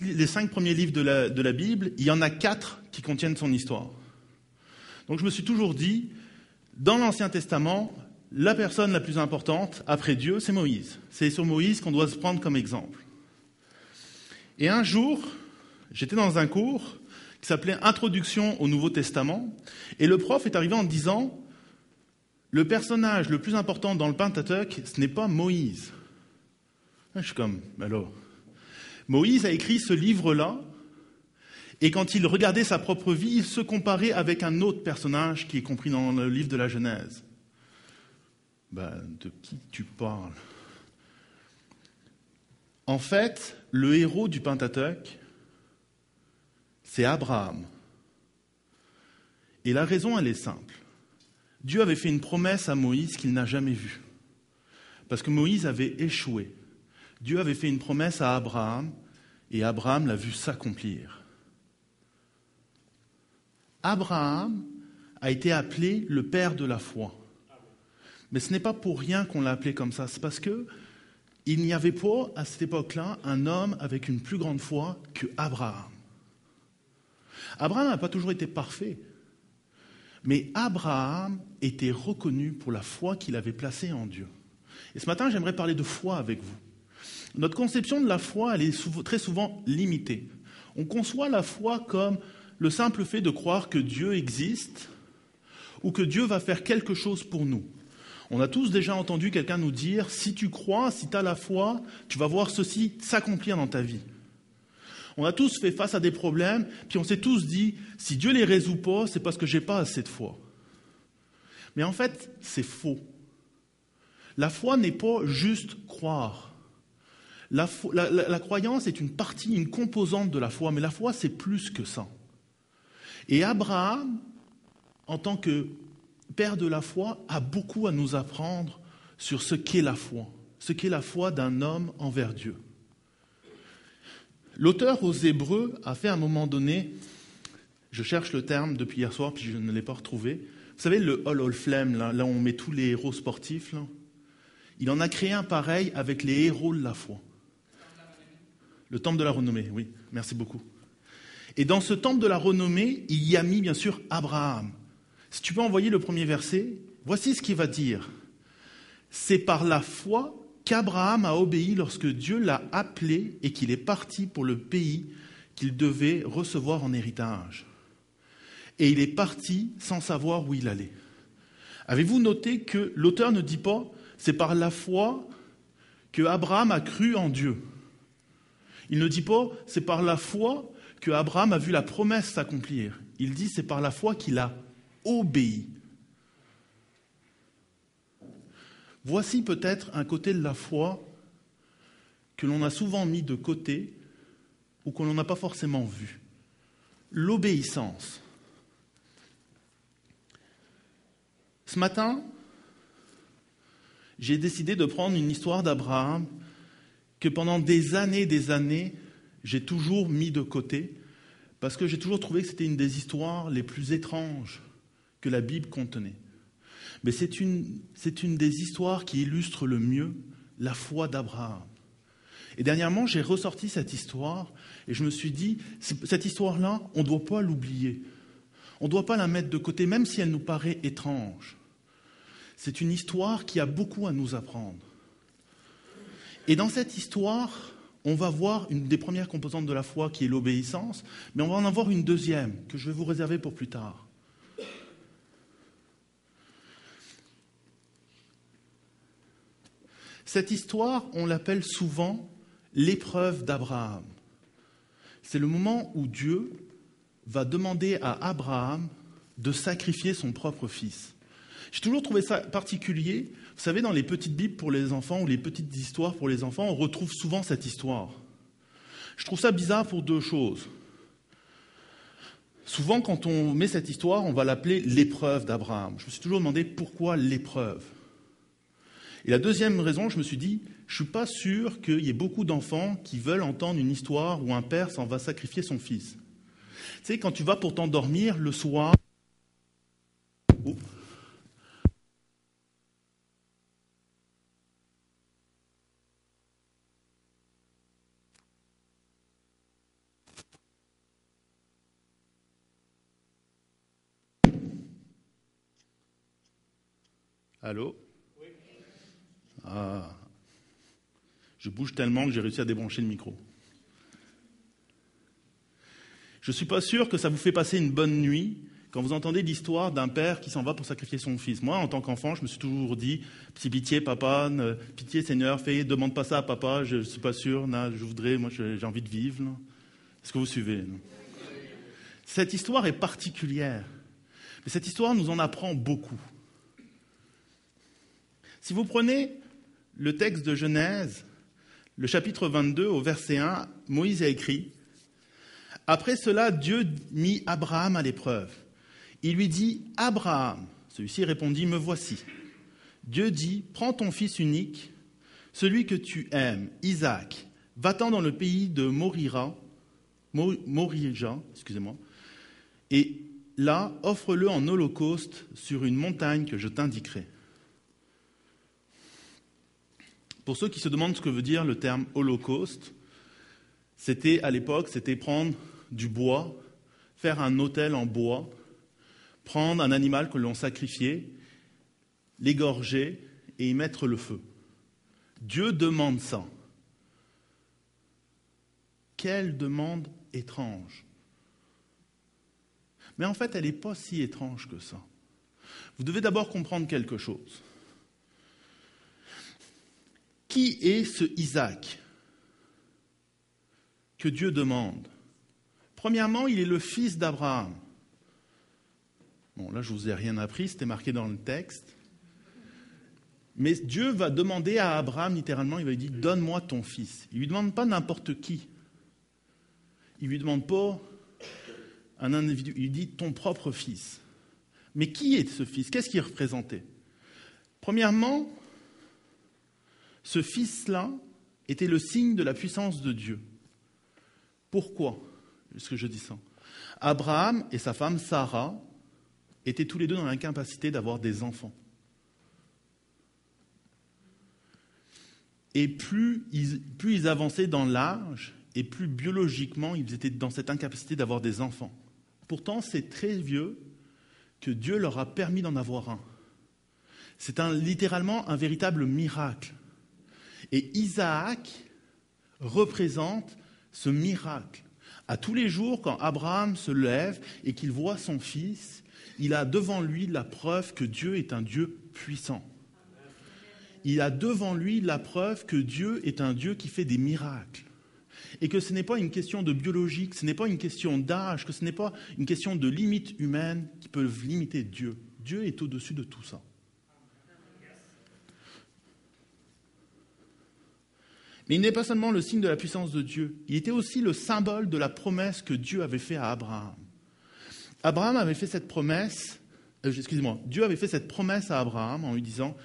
les 5 premiers livres de la Bible, il y en a 4 qui contiennent son histoire. Donc je me suis toujours dit, dans l'Ancien Testament, la personne la plus importante, après Dieu, c'est Moïse. C'est sur Moïse qu'on doit se prendre comme exemple. Et un jour, j'étais dans un cours qui s'appelait « Introduction au Nouveau Testament », et le prof est arrivé en disant « Le personnage le plus important dans le Pentateuque, ce n'est pas Moïse. » Je suis comme « Alors ?» Moïse a écrit ce livre-là, et quand il regardait sa propre vie, il se comparait avec un autre personnage qui est compris dans le livre de la Genèse. De qui tu parles? En fait, le héros du Pentateuque, c'est Abraham. Et la raison, elle est simple. Dieu avait fait une promesse à Moïse qu'il n'a jamais vue. Parce que Moïse avait échoué. Dieu avait fait une promesse à Abraham, et Abraham l'a vu s'accomplir. Abraham a été appelé le père de la foi. Mais ce n'est pas pour rien qu'on l'a appelé comme ça. C'est parce que il n'y avait pas, à cette époque-là, un homme avec une plus grande foi que Abraham. Abraham n'a pas toujours été parfait. Mais Abraham était reconnu pour la foi qu'il avait placée en Dieu. Et ce matin, j'aimerais parler de foi avec vous. Notre conception de la foi, elle est très souvent limitée. On conçoit la foi comme le simple fait de croire que Dieu existe ou que Dieu va faire quelque chose pour nous. On a tous déjà entendu quelqu'un nous dire « Si tu crois, si tu as la foi, tu vas voir ceci s'accomplir dans ta vie. » On a tous fait face à des problèmes, puis on s'est tous dit « Si Dieu les résout pas, c'est parce que j'ai pas assez de foi. » Mais en fait, c'est faux. La foi n'est pas juste croire. La croyance est une partie, une composante de la foi, mais la foi, c'est plus que ça. Et Abraham, en tant que père de la foi, a beaucoup à nous apprendre sur ce qu'est la foi d'un homme envers Dieu. L'auteur aux Hébreux a fait à un moment donné, je cherche le terme depuis hier soir, puis je ne l'ai pas retrouvé. Vous savez, le Hall of Fame, là où on met tous les héros sportifs, là, il en a créé un pareil avec les héros de la foi. Le temple de la renommée, oui, merci beaucoup. Et dans ce temple de la renommée, il y a mis bien sûr Abraham. Si tu peux envoyer le premier verset, voici ce qu'il va dire. C'est par la foi qu'Abraham a obéi lorsque Dieu l'a appelé et qu'il est parti pour le pays qu'il devait recevoir en héritage. Et il est parti sans savoir où il allait. Avez-vous noté que l'auteur ne dit pas « c'est par la foi que Abraham a cru en Dieu ». Il ne dit pas « c'est par la foi que Abraham a vu la promesse s'accomplir ». Il dit « c'est par la foi qu'il a obéi ». Voici peut-être un côté de la foi que l'on a souvent mis de côté ou que l'on n'a pas forcément vu. L'obéissance. Ce matin, j'ai décidé de prendre une histoire d'Abraham que pendant des années, j'ai toujours mis de côté parce que j'ai toujours trouvé que c'était une des histoires les plus étranges que la Bible contenait. Mais c'est une des histoires qui illustre le mieux la foi d'Abraham. Et dernièrement, j'ai ressorti cette histoire et je me suis dit, cette histoire-là, on ne doit pas l'oublier. On ne doit pas la mettre de côté, même si elle nous paraît étrange. C'est une histoire qui a beaucoup à nous apprendre. Et dans cette histoire, on va voir une des premières composantes de la foi qui est l'obéissance, mais on va en avoir une deuxième que je vais vous réserver pour plus tard. Cette histoire, on l'appelle souvent l'épreuve d'Abraham. C'est le moment où Dieu va demander à Abraham de sacrifier son propre fils. J'ai toujours trouvé ça particulier. Vous savez, dans les petites Bibles pour les enfants ou les petites histoires pour les enfants, on retrouve souvent cette histoire. Je trouve ça bizarre pour deux choses. Souvent, quand on met cette histoire, on va l'appeler l'épreuve d'Abraham. Je me suis toujours demandé pourquoi l'épreuve. Et la deuxième raison, je me suis dit, je ne suis pas sûr qu'il y ait beaucoup d'enfants qui veulent entendre une histoire où un père s'en va sacrifier son fils. Tu sais, quand tu vas pour t'endormir le soir... Allô? Ah. Je bouge tellement que j'ai réussi à débrancher le micro. Je ne suis pas sûr que ça vous fait passer une bonne nuit quand vous entendez l'histoire d'un père qui s'en va pour sacrifier son fils. Moi, en tant qu'enfant, je me suis toujours dit, si pitié, papa, pitié, Seigneur, demande pas ça à papa, je ne suis pas sûr, je voudrais, moi j'ai envie de vivre. Là. Est-ce que vous suivez? Non? Cette histoire est particulière, mais cette histoire nous en apprend beaucoup. Si vous prenez le texte de Genèse, le chapitre 22, au verset 1, Moïse a écrit « Après cela, Dieu mit Abraham à l'épreuve. Il lui dit « Abraham ». Celui-ci répondit « Me voici ». Dieu dit « Prends ton fils unique, celui que tu aimes, Isaac, va-t'en dans le pays de Morija, et là, offre-le en holocauste sur une montagne que je t'indiquerai. » Pour ceux qui se demandent ce que veut dire le terme holocauste, à l'époque, c'était prendre du bois, faire un autel en bois, prendre un animal que l'on sacrifiait, l'égorger et y mettre le feu. Dieu demande ça. Quelle demande étrange. Mais en fait, elle n'est pas si étrange que ça. Vous devez d'abord comprendre quelque chose. Qui est ce Isaac que Dieu demande? Premièrement, il est le fils d'Abraham. Bon, là, je ne vous ai rien appris, c'était marqué dans le texte. Mais Dieu va demander à Abraham, littéralement, il va lui dire « Donne-moi ton fils ». Il ne lui demande pas n'importe qui. Il ne lui demande pas un individu, il lui dit « ton propre fils ». Mais qui est ce fils? Qu'est-ce qu'il représentait? Premièrement, ce fils-là était le signe de la puissance de Dieu. Pourquoi est-ce que je dis ça? Abraham et sa femme Sarah étaient tous les deux dans l'incapacité d'avoir des enfants. Et plus ils avançaient dans l'âge, et plus biologiquement ils étaient dans cette incapacité d'avoir des enfants. Pourtant, c'est très vieux que Dieu leur a permis d'en avoir un. C'est littéralement un véritable miracle. Et Isaac représente ce miracle. À tous les jours, quand Abraham se lève et qu'il voit son fils, il a devant lui la preuve que Dieu est un Dieu puissant. Il a devant lui la preuve que Dieu est un Dieu qui fait des miracles. Et que ce n'est pas une question de biologique, ce n'est pas une question d'âge, que ce n'est pas une question de limites humaines qui peuvent limiter Dieu. Dieu est au-dessus de tout ça. Mais il n'est pas seulement le signe de la puissance de Dieu, il était aussi le symbole de la promesse que Dieu avait faite à Abraham. Dieu avait fait cette promesse à Abraham en lui disant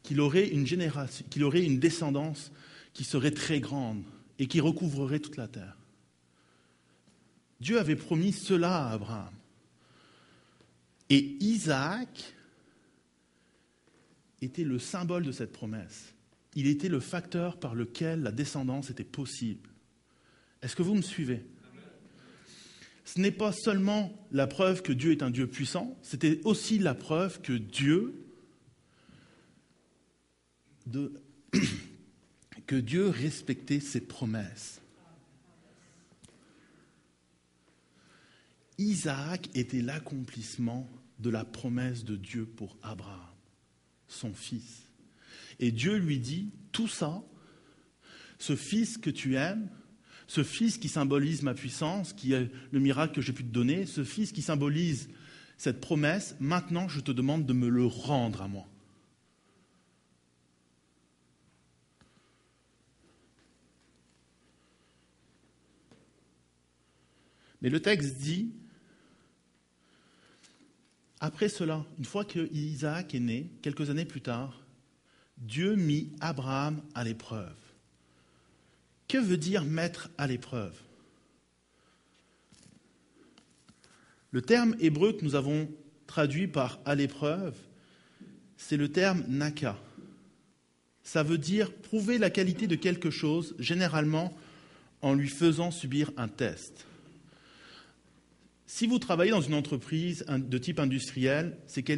qu'il aurait une génération, qu'il aurait une descendance qui serait très grande et qui recouvrerait toute la terre. Dieu avait promis cela à Abraham. Et Isaac était le symbole de cette promesse. Il était le facteur par lequel la descendance était possible. Est-ce que vous me suivez? Ce n'est pas seulement la preuve que Dieu est un Dieu puissant, c'était aussi la preuve que Dieu respectait ses promesses. Isaac était l'accomplissement de la promesse de Dieu pour Abraham, son fils. Et Dieu lui dit, tout ça, ce fils que tu aimes, ce fils qui symbolise ma puissance, qui est le miracle que j'ai pu te donner, ce fils qui symbolise cette promesse, maintenant je te demande de me le rendre à moi. Mais le texte dit, après cela, une fois que Isaac est né, quelques années plus tard, Dieu mit Abraham à l'épreuve. Que veut dire mettre à l'épreuve? Le terme hébreu que nous avons traduit par à l'épreuve, c'est le terme naka. Ça veut dire prouver la qualité de quelque chose, généralement en lui faisant subir un test. Si vous travaillez dans une entreprise de type industriel, c'est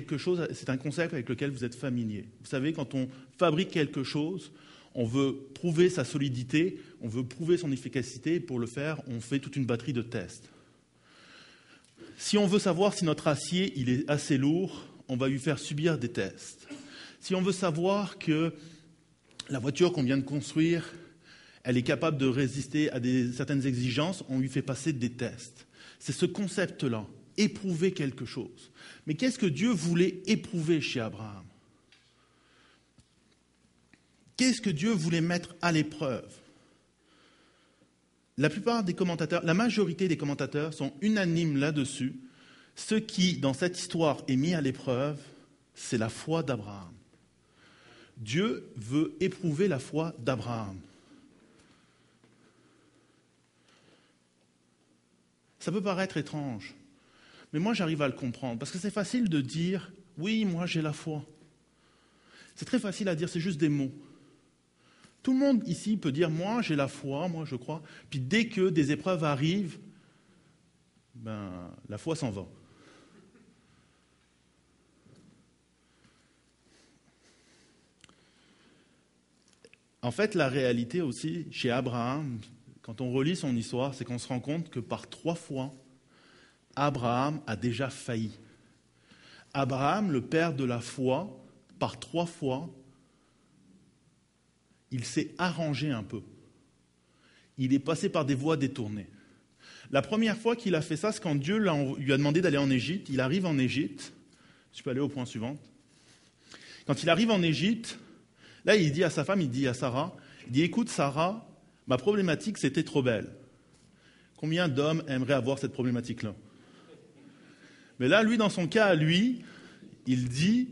un concept avec lequel vous êtes familier. Vous savez, quand on fabrique quelque chose, on veut prouver sa solidité, on veut prouver son efficacité, et pour le faire, on fait toute une batterie de tests. Si on veut savoir si notre acier il est assez lourd, on va lui faire subir des tests. Si on veut savoir que la voiture qu'on vient de construire, elle est capable de résister à certaines exigences, on lui fait passer des tests. C'est ce concept-là, éprouver quelque chose. Mais qu'est-ce que Dieu voulait éprouver chez Abraham? Qu'est-ce que Dieu voulait mettre à l'épreuve? La majorité des commentateurs sont unanimes là-dessus. Ce qui, dans cette histoire, est mis à l'épreuve, c'est la foi d'Abraham. Dieu veut éprouver la foi d'Abraham. Ça peut paraître étrange, mais moi j'arrive à le comprendre, parce que c'est facile de dire « oui, moi j'ai la foi ». C'est très facile à dire, c'est juste des mots. Tout le monde ici peut dire « moi j'ai la foi, moi je crois », puis dès que des épreuves arrivent, la foi s'en va. En fait, la réalité aussi, chez Abraham, quand on relit son histoire, c'est qu'on se rend compte que par 3 fois, Abraham a déjà failli. Abraham, le père de la foi, par 3 fois, il s'est arrangé un peu. Il est passé par des voies détournées. La première fois qu'il a fait ça, c'est quand Dieu lui a demandé d'aller en Égypte. Il arrive en Égypte. Je peux aller au point suivant. Quand il arrive en Égypte, là, il dit à sa femme, il dit à Sarah, il dit « Écoute, Sarah, ma problématique, c'était trop belle. Combien d'hommes aimeraient avoir cette problématique-là ?» Mais là, lui, dans son cas à lui, il dit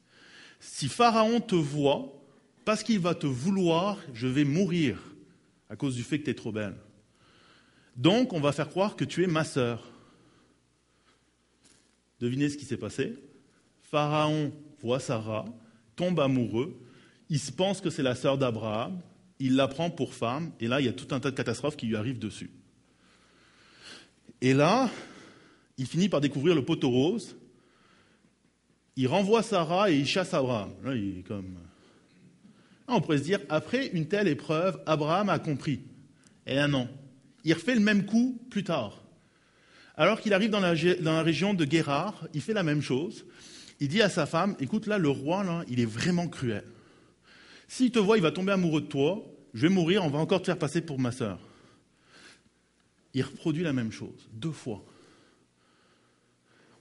« Si Pharaon te voit, parce qu'il va te vouloir, je vais mourir à cause du fait que tu es trop belle. Donc, on va faire croire que tu es ma sœur. » Devinez ce qui s'est passé. Pharaon voit Sarah, tombe amoureux, il se pense que c'est la sœur d'Abraham, il la prend pour femme, et là, il y a tout un tas de catastrophes qui lui arrivent dessus. Et là, il finit par découvrir le poteau rose, il renvoie Sarah et il chasse Abraham. Là, il est comme... On pourrait se dire, après une telle épreuve, Abraham a compris. Et là, non. Il refait le même coup plus tard. Alors qu'il arrive dans la région de Guérar, il fait la même chose. Il dit à sa femme, écoute, là, le roi, là, il est vraiment cruel. S'il te voit, il va tomber amoureux de toi, je vais mourir, on va encore te faire passer pour ma sœur. Il reproduit la même chose, 2 fois.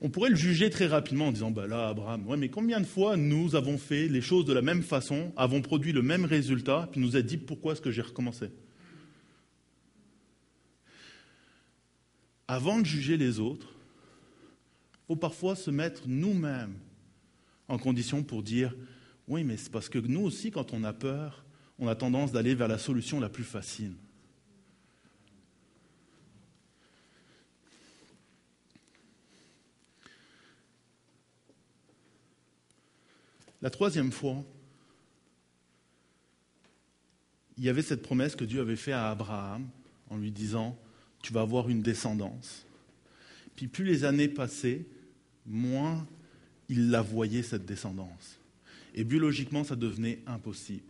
On pourrait le juger très rapidement en disant, là, Abraham, ouais, mais combien de fois nous avons fait les choses de la même façon, avons produit le même résultat, puis nous a dit pourquoi est-ce que j'ai recommencé? Avant de juger les autres, il faut parfois se mettre nous-mêmes en condition pour dire « Oui, mais c'est parce que nous aussi, quand on a peur, on a tendance d'aller vers la solution la plus facile. » La 3e fois, il y avait cette promesse que Dieu avait faite à Abraham en lui disant « Tu vas avoir une descendance. » Puis plus les années passaient, moins il la voyait, cette descendance. Et biologiquement, ça devenait impossible.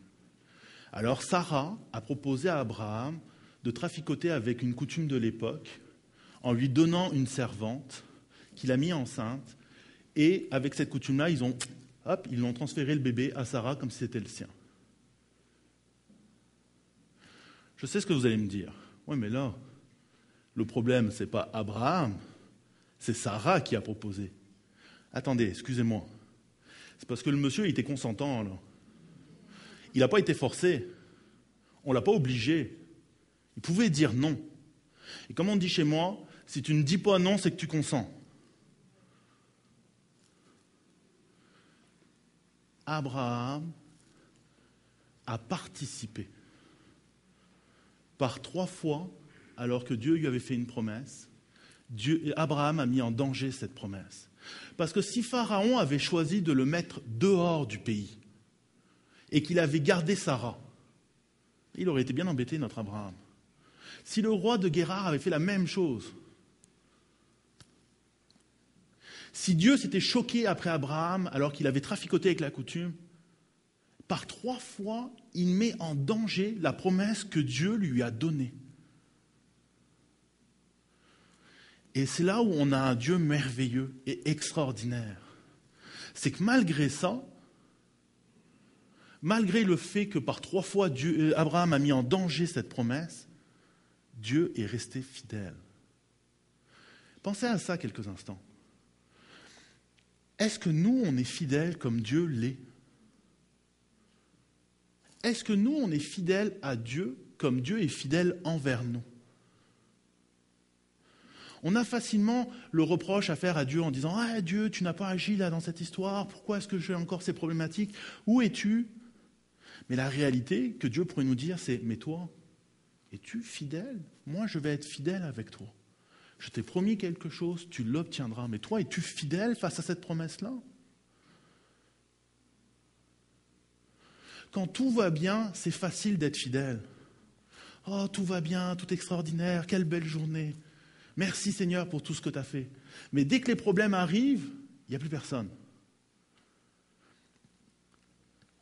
Alors Sarah a proposé à Abraham de traficoter avec une coutume de l'époque en lui donnant une servante qu'il a mis enceinte. Et avec cette coutume-là, ils l'ont transféré le bébé à Sarah comme si c'était le sien. Je sais ce que vous allez me dire. Oui, mais là, le problème, ce n'est pas Abraham, c'est Sarah qui a proposé. Attendez, excusez-moi. C'est parce que le monsieur il était consentant. Là. Il n'a pas été forcé. On ne l'a pas obligé. Il pouvait dire non. Et comme on dit chez moi, si tu ne dis pas non, c'est que tu consens. Abraham a participé. Par 3 fois, alors que Dieu lui avait fait une promesse, Abraham a mis en danger cette promesse. Parce que si Pharaon avait choisi de le mettre dehors du pays et qu'il avait gardé Sarah, il aurait été bien embêté, notre Abraham. Si le roi de Guérar avait fait la même chose, Si Dieu s'était choqué après Abraham alors qu'il avait traficoté avec la coutume, par 3 fois, il met en danger la promesse que Dieu lui a donnée. Et c'est là où on a un Dieu merveilleux et extraordinaire. C'est que malgré ça, malgré le fait que par 3 fois Abraham a mis en danger cette promesse, Dieu est resté fidèle. Pensez à ça quelques instants. Est-ce que nous, on est fidèles comme Dieu l'est? Est-ce que nous, on est fidèles à Dieu comme Dieu est fidèle envers nous? On a facilement le reproche à faire à Dieu en disant « Ah Dieu, tu n'as pas agi là dans cette histoire, pourquoi est-ce que j'ai encore ces problématiques? Où es-tu » Mais la réalité que Dieu pourrait nous dire, c'est « Mais toi, es-tu fidèle? Moi, je vais être fidèle avec toi. Je t'ai promis quelque chose, tu l'obtiendras. Mais toi, es-tu fidèle face à cette promesse-là » Quand tout va bien, c'est facile d'être fidèle. « Oh, tout va bien, tout extraordinaire, quelle belle journée. Merci Seigneur pour tout ce que tu as fait. » Mais dès que les problèmes arrivent, il n'y a plus personne.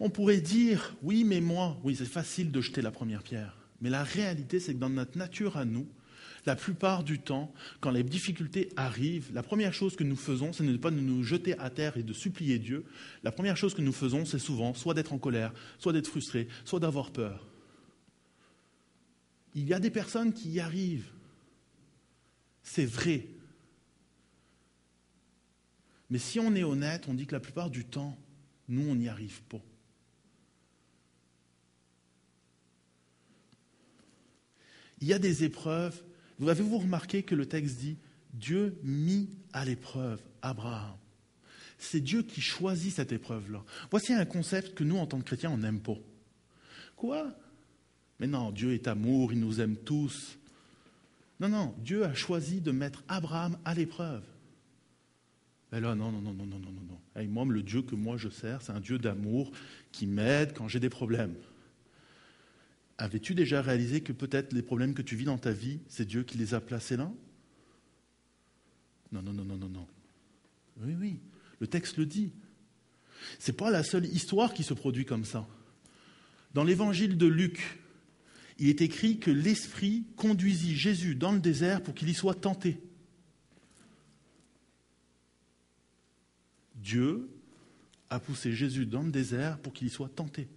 On pourrait dire, oui, mais moi, oui, c'est facile de jeter la première pierre. Mais la réalité, c'est que dans notre nature à nous, la plupart du temps, quand les difficultés arrivent, la première chose que nous faisons, ce n'est pas de nous jeter à terre et de supplier Dieu. La première chose que nous faisons, c'est souvent soit d'être en colère, soit d'être frustré, soit d'avoir peur. Il y a des personnes qui y arrivent. C'est vrai. Mais si on est honnête, on dit que la plupart du temps, nous, on n'y arrive pas. Il y a des épreuves. Avez-vous remarqué que le texte dit « Dieu mit à l'épreuve Abraham ». C'est Dieu qui choisit cette épreuve-là. Voici un concept que nous, en tant que chrétiens, on n'aime pas. Quoi? Mais non, Dieu est amour, il nous aime tous. Non, Dieu a choisi de mettre Abraham à l'épreuve. Mais là, non. Hey, moi, le Dieu que moi je sers, c'est un Dieu d'amour qui m'aide quand j'ai des problèmes. Avais-tu déjà réalisé que peut-être les problèmes que tu vis dans ta vie, c'est Dieu qui les a placés là? Non. Oui, le texte le dit. Ce n'est pas la seule histoire qui se produit comme ça. Dans l'évangile de Luc, il est écrit que l'Esprit conduisit Jésus dans le désert pour qu'il y soit tenté. Dieu a poussé Jésus dans le désert pour qu'il y soit tenté.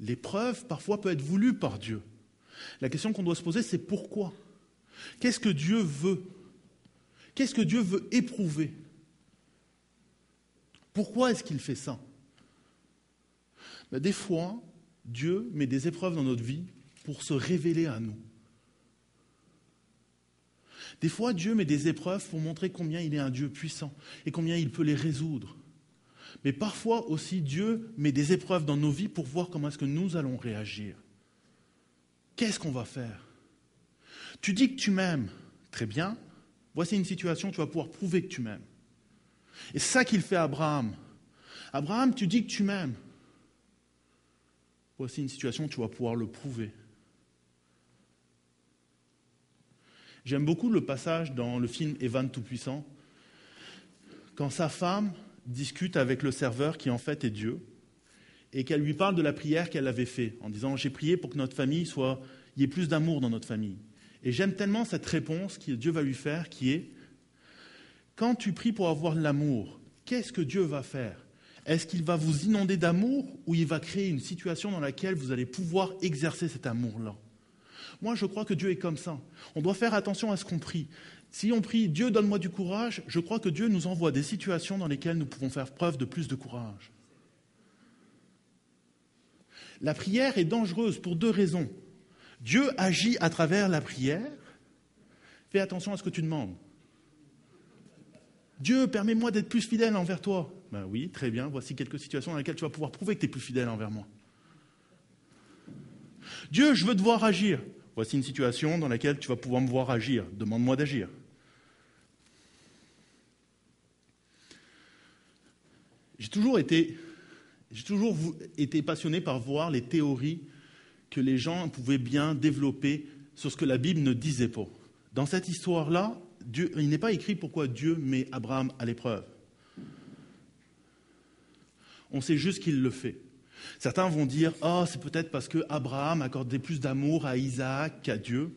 L'épreuve, parfois, peut être voulue par Dieu. La question qu'on doit se poser, c'est pourquoi? Qu'est-ce que Dieu veut? Qu'est-ce que Dieu veut éprouver? Pourquoi est-ce qu'il fait ça? Des fois, Dieu met des épreuves dans notre vie pour se révéler à nous. Des fois, Dieu met des épreuves pour montrer combien il est un Dieu puissant et combien il peut les résoudre. Mais parfois aussi, Dieu met des épreuves dans nos vies pour voir comment est-ce que nous allons réagir. Qu'est-ce qu'on va faire? Tu dis que tu m'aimes. Très bien. Voici une situation où tu vas pouvoir prouver que tu m'aimes. Et c'est ça qu'il fait à Abraham. Abraham, tu dis que tu m'aimes. Voici une situation où tu vas pouvoir le prouver. J'aime beaucoup le passage dans le film Evan Tout-Puissant, quand sa femme discute avec le serveur qui en fait est Dieu, et qu'elle lui parle de la prière qu'elle avait faite, en disant « J'ai prié pour que notre famille il y ait plus d'amour dans notre famille ». Et j'aime tellement cette réponse que Dieu va lui faire, qui est « Quand tu pries pour avoir de l'amour, qu'est-ce que Dieu va faire? Est-ce qu'il va vous inonder d'amour ou il va créer une situation dans laquelle vous allez pouvoir exercer cet amour-là » Moi, je crois que Dieu est comme ça. On doit faire attention à ce qu'on prie. Si on prie « Dieu, donne-moi du courage », je crois que Dieu nous envoie des situations dans lesquelles nous pouvons faire preuve de plus de courage. La prière est dangereuse pour 2 raisons. Dieu agit à travers la prière. Fais attention à ce que tu demandes. Dieu, permets-moi d'être plus fidèle envers toi. Ben oui, très bien, voici quelques situations dans lesquelles tu vas pouvoir prouver que tu es plus fidèle envers moi. Dieu, je veux te voir agir. Voici une situation dans laquelle tu vas pouvoir me voir agir. Demande-moi d'agir. J'ai toujours été passionné par voir les théories que les gens pouvaient bien développer sur ce que la Bible ne disait pas. Dans cette histoire-là, il n'est pas écrit pourquoi Dieu met Abraham à l'épreuve. On sait juste qu'il le fait. Certains vont dire « Oh, c'est peut-être parce que Abraham accordait plus d'amour à Isaac qu'à Dieu. »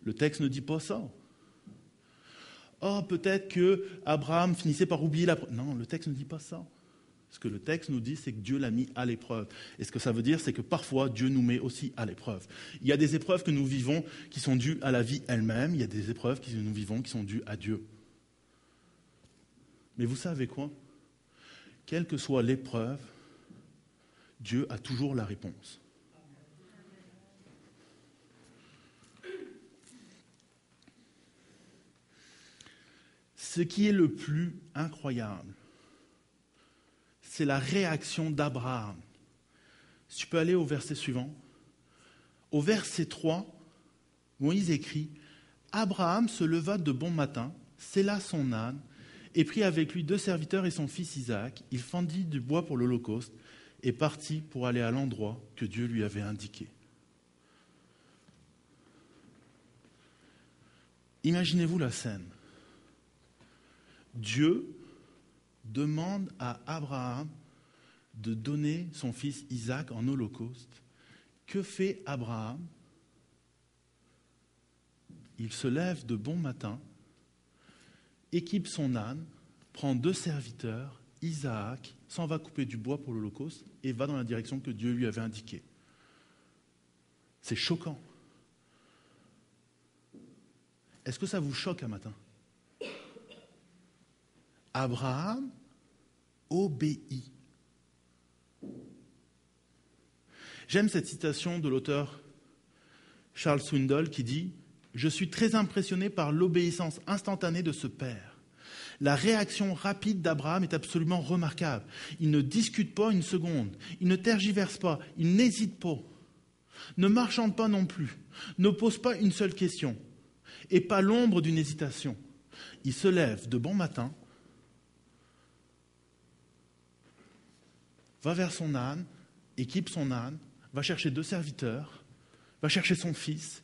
Le texte ne dit pas ça. « Oh, peut-être que Abraham finissait par oublier la... » Non, le texte ne dit pas ça. Ce que le texte nous dit, c'est que Dieu l'a mis à l'épreuve. Et ce que ça veut dire, c'est que parfois, Dieu nous met aussi à l'épreuve. Il y a des épreuves que nous vivons qui sont dues à la vie elle-même. Il y a des épreuves que nous vivons qui sont dues à Dieu. Mais vous savez quoi ? Quelle que soit l'épreuve, Dieu a toujours la réponse. Ce qui est le plus incroyable, c'est la réaction d'Abraham. Si tu peux aller au verset suivant. Au verset 3, Moïse écrit « Abraham se leva de bon matin, sella son âne, et prit avec lui 2 serviteurs et son fils Isaac. Il fendit du bois pour l'Holocauste et partit pour aller à l'endroit que Dieu lui avait indiqué. » Imaginez-vous la scène. Dieu demande à Abraham de donner son fils Isaac en holocauste. Que fait Abraham ? Il se lève de bon matin, équipe son âne, prend 2 serviteurs, Isaac, s'en va couper du bois pour l'holocauste et va dans la direction que Dieu lui avait indiquée. C'est choquant. Est-ce que ça vous choque un matin ? Abraham obéit. J'aime cette citation de l'auteur Charles Swindoll qui dit « Je suis très impressionné par l'obéissance instantanée de ce père. La réaction rapide d'Abraham est absolument remarquable. Il ne discute pas une seconde, il ne tergiverse pas, il n'hésite pas, ne marchande pas non plus, ne pose pas une seule question et pas l'ombre d'une hésitation. Il se lève de bon matin, va vers son âne, équipe son âne, va chercher 2 serviteurs, va chercher son fils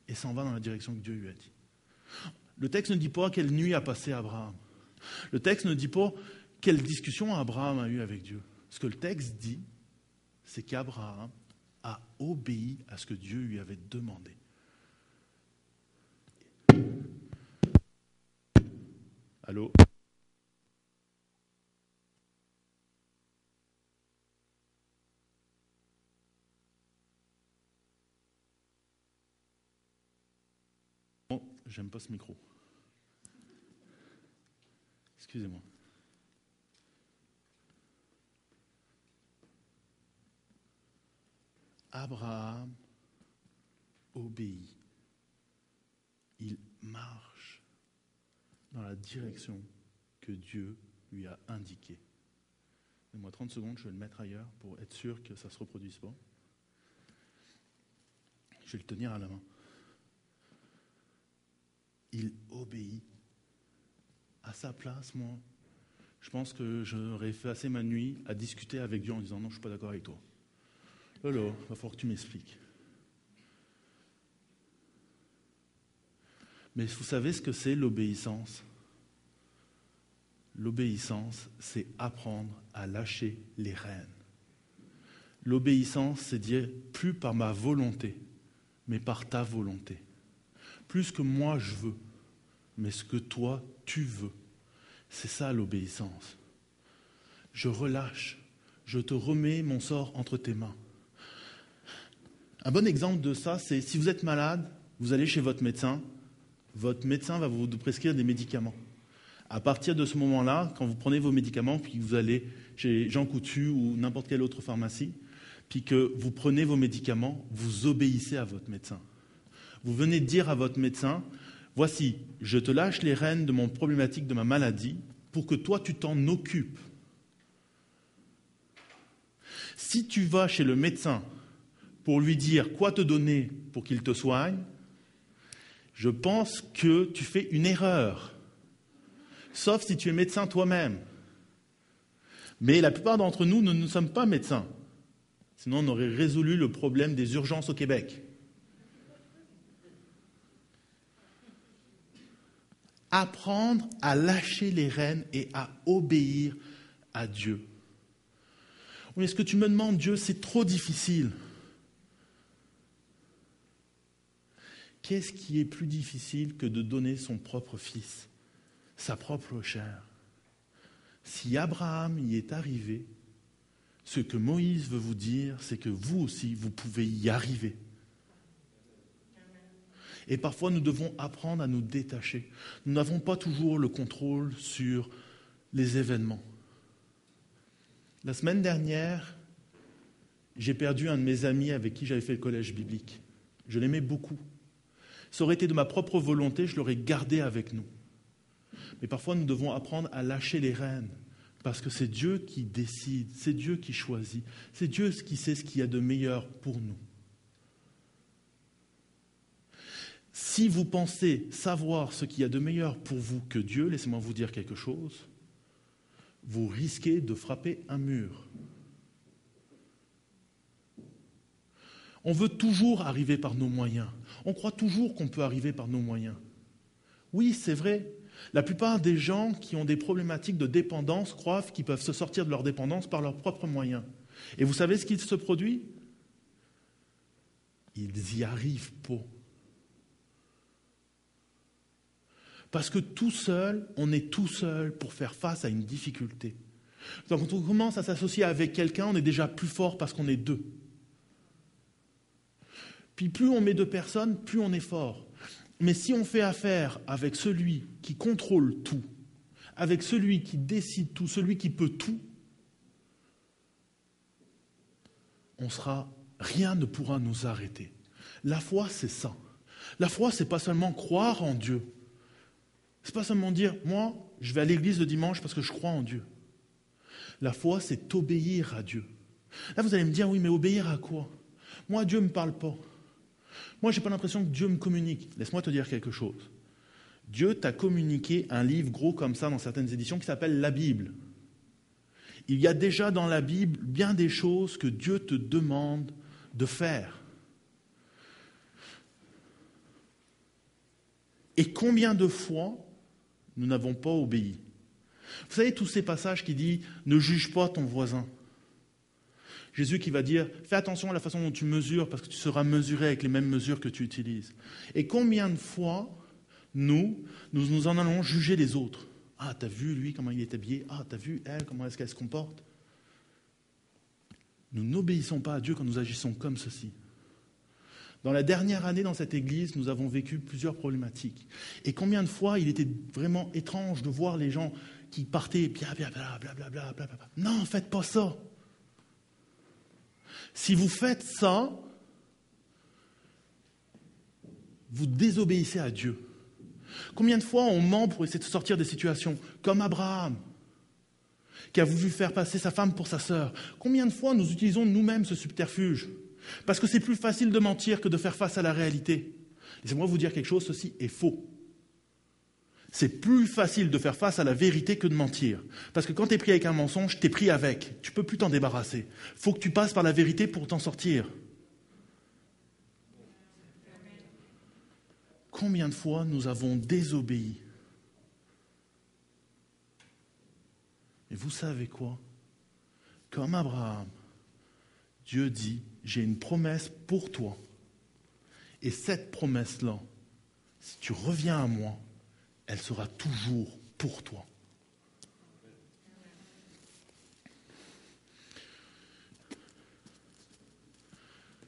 et s'en va dans la direction que Dieu lui a dit. Le texte ne dit pas quelle nuit a passé Abraham. Le texte ne dit pas quelle discussion Abraham a eue avec Dieu. Ce que le texte dit, c'est qu'Abraham a obéi à ce que Dieu lui avait demandé. Allô ? Oh, j'aime pas ce micro. Excusez-moi. Abraham obéit. Il marche dans la direction que Dieu lui a indiquée. Donne-moi 30 secondes, je vais le mettre ailleurs pour être sûr que ça ne se reproduise pas. Je vais le tenir à la main. Il obéit. À sa place, moi, je pense que j'aurais passé ma nuit à discuter avec Dieu en disant « Non, je ne suis pas d'accord avec toi. Lolo, il va falloir que tu m'expliques. » Mais vous savez ce que c'est l'obéissance ? L'obéissance, c'est apprendre à lâcher les rênes. L'obéissance, c'est dire plus par ma volonté, mais par ta volonté. Plus que moi je veux, mais ce que toi tu veux. C'est ça l'obéissance. Je relâche, je te remets mon sort entre tes mains. Un bon exemple de ça, c'est si vous êtes malade, vous allez chez votre médecin va vous prescrire des médicaments. À partir de ce moment-là, quand vous prenez vos médicaments, puis vous allez chez Jean Coutu ou n'importe quelle autre pharmacie, puis que vous prenez vos médicaments, vous obéissez à votre médecin. Vous venez dire à votre médecin, voici, je te lâche les rênes de mon problématique, de ma maladie, pour que toi, tu t'en occupes. Si tu vas chez le médecin pour lui dire quoi te donner pour qu'il te soigne, je pense que tu fais une erreur. Sauf si tu es médecin toi-même. Mais la plupart d'entre nous, nous ne sommes pas médecins. Sinon, on aurait résolu le problème des urgences au Québec. apprendre à lâcher les rênes et à obéir à Dieu. Oui, est-ce que tu me demandes, Dieu, c'est trop difficile. Qu'est-ce qui est plus difficile que de donner son propre fils, sa propre chair? Si Abraham y est arrivé, ce que Moïse veut vous dire, c'est que vous aussi, vous pouvez y arriver. Et parfois, nous devons apprendre à nous détacher. Nous n'avons pas toujours le contrôle sur les événements. La semaine dernière, j'ai perdu un de mes amis avec qui j'avais fait le collège biblique. Je l'aimais beaucoup. Ça aurait été de ma propre volonté, je l'aurais gardé avec nous. Mais parfois, nous devons apprendre à lâcher les rênes, parce que c'est Dieu qui décide, c'est Dieu qui choisit, c'est Dieu qui sait ce qu'il y a de meilleur pour nous. Si vous pensez savoir ce qu'il y a de meilleur pour vous que Dieu, laissez-moi vous dire quelque chose, vous risquez de frapper un mur. On veut toujours arriver par nos moyens. On croit toujours qu'on peut arriver par nos moyens. Oui, c'est vrai. La plupart des gens qui ont des problématiques de dépendance croient qu'ils peuvent se sortir de leur dépendance par leurs propres moyens. Et vous savez ce qui se produit? Ils y arrivent pas. Parce que tout seul, on est tout seul pour faire face à une difficulté. Donc, quand on commence à s'associer avec quelqu'un, on est déjà plus fort parce qu'on est deux. Puis plus on met deux personnes, plus on est fort. Mais si on fait affaire avec celui qui contrôle tout, avec celui qui décide tout, celui qui peut tout, rien ne pourra nous arrêter. La foi, c'est ça. La foi, c'est pas seulement croire en Dieu. C'est pas seulement dire, moi, je vais à l'église le dimanche parce que je crois en Dieu. La foi, c'est obéir à Dieu. Là, vous allez me dire, oui, mais obéir à quoi? Moi, Dieu ne me parle pas. Moi, je n'ai pas l'impression que Dieu me communique. Laisse-moi te dire quelque chose. Dieu t'a communiqué un livre gros comme ça dans certaines éditions qui s'appelle la Bible. Il y a déjà dans la Bible bien des choses que Dieu te demande de faire. Et combien de fois nous n'avons pas obéi? Vous savez, tous ces passages qui disent « Ne juge pas ton voisin ». Jésus qui va dire « Fais attention à la façon dont tu mesures parce que tu seras mesuré avec les mêmes mesures que tu utilises ». Et combien de fois nous en allons juger les autres? « Ah, t'as vu lui comment il est habillé? Ah, t'as vu elle comment est-ce qu'elle se comporte ?» Nous n'obéissons pas à Dieu quand nous agissons comme ceci. Dans la dernière année dans cette église, nous avons vécu plusieurs problématiques. Et combien de fois il était vraiment étrange de voir les gens qui partaient blablabla. Non, faites pas ça. Si vous faites ça, vous désobéissez à Dieu. Combien de fois on ment pour essayer de sortir des situations, comme Abraham, qui a voulu faire passer sa femme pour sa sœur? Combien de fois nous utilisons nous-mêmes ce subterfuge? Parce que c'est plus facile de mentir que de faire face à la réalité. Laissez-moi vous dire quelque chose, ceci est faux. C'est plus facile de faire face à la vérité que de mentir. Parce que quand tu es pris avec un mensonge, tu es pris avec. Tu ne peux plus t'en débarrasser. Il faut que tu passes par la vérité pour t'en sortir. Combien de fois nous avons désobéi? Et vous savez quoi? Comme Abraham, Dieu dit, j'ai une promesse pour toi. Et cette promesse-là, si tu reviens à moi, elle sera toujours pour toi.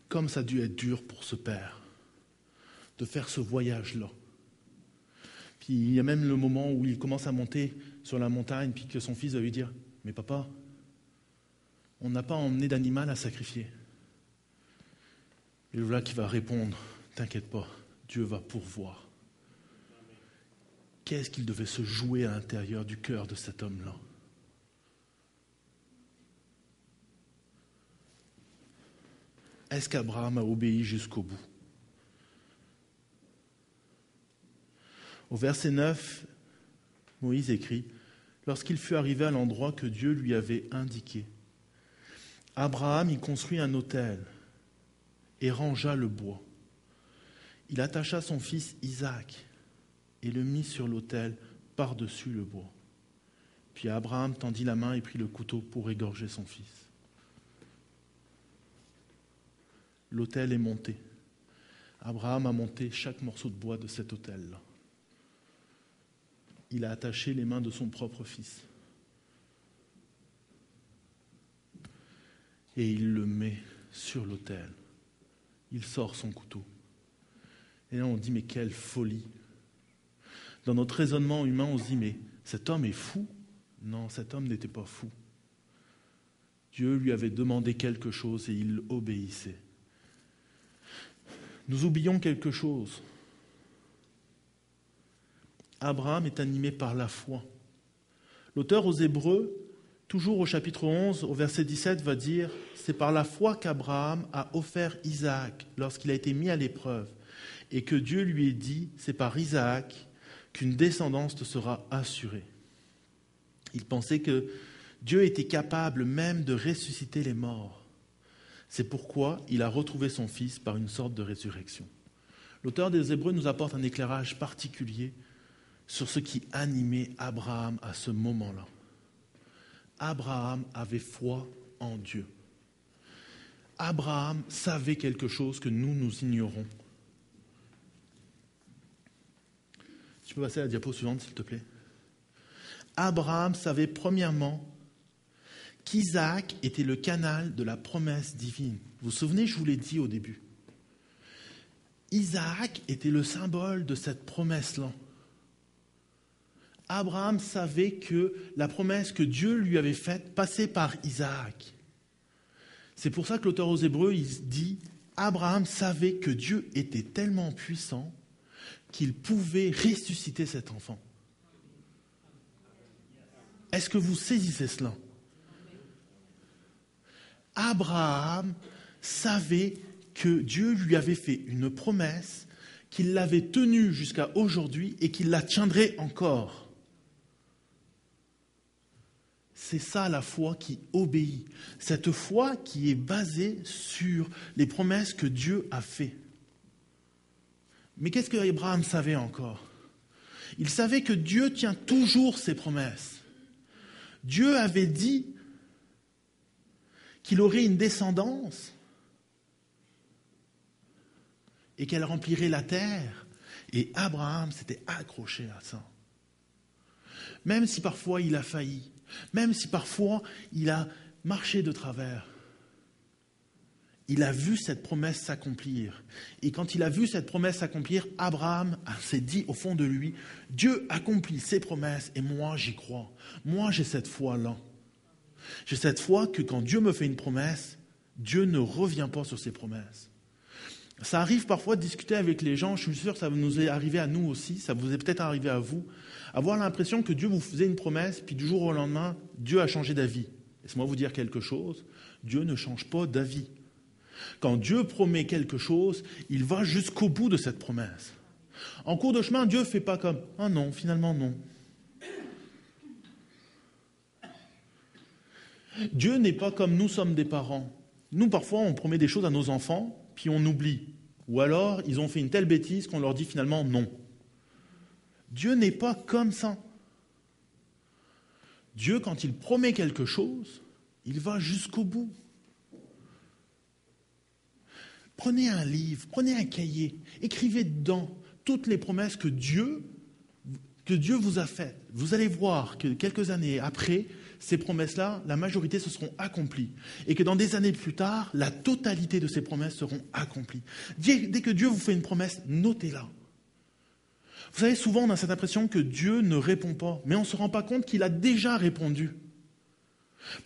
Comme ça a dû être dur pour ce père de faire ce voyage-là. Puis il y a même le moment où il commence à monter sur la montagne, puis que son fils va lui dire « Mais papa, on n'a pas emmené d'animal à sacrifier. » Et voilà qui va répondre « T'inquiète pas, Dieu va pourvoir. » Qu'est-ce qu'il devait se jouer à l'intérieur du cœur de cet homme-là? Est-ce qu'Abraham a obéi jusqu'au bout? Au verset 9, Moïse écrit « Lorsqu'il fut arrivé à l'endroit que Dieu lui avait indiqué, Abraham y construit un autel et rangea le bois. Il attacha son fils Isaac et le mit sur l'autel par-dessus le bois. Puis Abraham tendit la main et prit le couteau pour égorger son fils. L'autel est monté. Abraham a monté chaque morceau de bois de cet autel-là. Il a attaché les mains de son propre fils. Et il le met sur l'autel. Il sort son couteau. Et là, on dit, mais quelle folie! Dans notre raisonnement humain, on se dit, mais cet homme est fou? Non, cet homme n'était pas fou. Dieu lui avait demandé quelque chose et il obéissait. Nous oublions quelque chose. Abraham est animé par la foi. L'auteur aux Hébreux, toujours au chapitre 11, au verset 17, va dire « C'est par la foi qu'Abraham a offert Isaac lorsqu'il a été mis à l'épreuve, et que Dieu lui ait dit « C'est par Isaac qu'une descendance te sera assurée. » Il pensait que Dieu était capable même de ressusciter les morts. C'est pourquoi il a retrouvé son fils par une sorte de résurrection. L'auteur des Hébreux nous apporte un éclairage particulier sur ce qui animait Abraham à ce moment-là. Abraham avait foi en Dieu. Abraham savait quelque chose que nous ignorons. Tu peux passer à la diapo suivante, s'il te plaît. Abraham savait premièrement qu'Isaac était le canal de la promesse divine. Vous vous souvenez, je vous l'ai dit au début. Isaac était le symbole de cette promesse-là. Abraham savait que la promesse que Dieu lui avait faite passait par Isaac. C'est pour ça que l'auteur aux Hébreux, il dit « Abraham savait que Dieu était tellement puissant qu'il pouvait ressusciter cet enfant. » Est-ce que vous saisissez cela? Abraham savait que Dieu lui avait fait une promesse, qu'il l'avait tenue jusqu'à aujourd'hui et qu'il la tiendrait encore. C'est ça la foi qui obéit. Cette foi qui est basée sur les promesses que Dieu a faites. Mais qu'est-ce que Abraham savait encore? Il savait que Dieu tient toujours ses promesses. Dieu avait dit qu'il aurait une descendance et qu'elle remplirait la terre. Et Abraham s'était accroché à ça. Même si parfois il a failli, même si parfois il a marché de travers, il a vu cette promesse s'accomplir. Et quand il a vu cette promesse s'accomplir, Abraham s'est dit au fond de lui, Dieu accomplit ses promesses et moi j'y crois. Moi j'ai cette foi-là. J'ai cette foi que quand Dieu me fait une promesse, Dieu ne revient pas sur ses promesses. Ça arrive parfois de discuter avec les gens, je suis sûr que ça nous est arrivé à nous aussi, ça vous est peut-être arrivé à vous, avoir l'impression que Dieu vous faisait une promesse, puis du jour au lendemain, Dieu a changé d'avis. Laissez-moi vous dire quelque chose, Dieu ne change pas d'avis. Quand Dieu promet quelque chose, il va jusqu'au bout de cette promesse. En cours de chemin, Dieu ne fait pas comme « Ah non, finalement non ». Dieu n'est pas comme nous sommes des parents. Nous, parfois, on promet des choses à nos enfants, puis on oublie. Ou alors, ils ont fait une telle bêtise qu'on leur dit finalement non. Dieu n'est pas comme ça. Dieu, quand il promet quelque chose, il va jusqu'au bout. Prenez un livre, prenez un cahier, écrivez dedans toutes les promesses que Dieu vous a faites. Vous allez voir que quelques années après, ces promesses-là, la majorité se seront accomplies. Et que dans des années plus tard, la totalité de ces promesses seront accomplies. Dès que Dieu vous fait une promesse, notez-la. Vous savez, souvent on a cette impression que Dieu ne répond pas, mais on ne se rend pas compte qu'il a déjà répondu.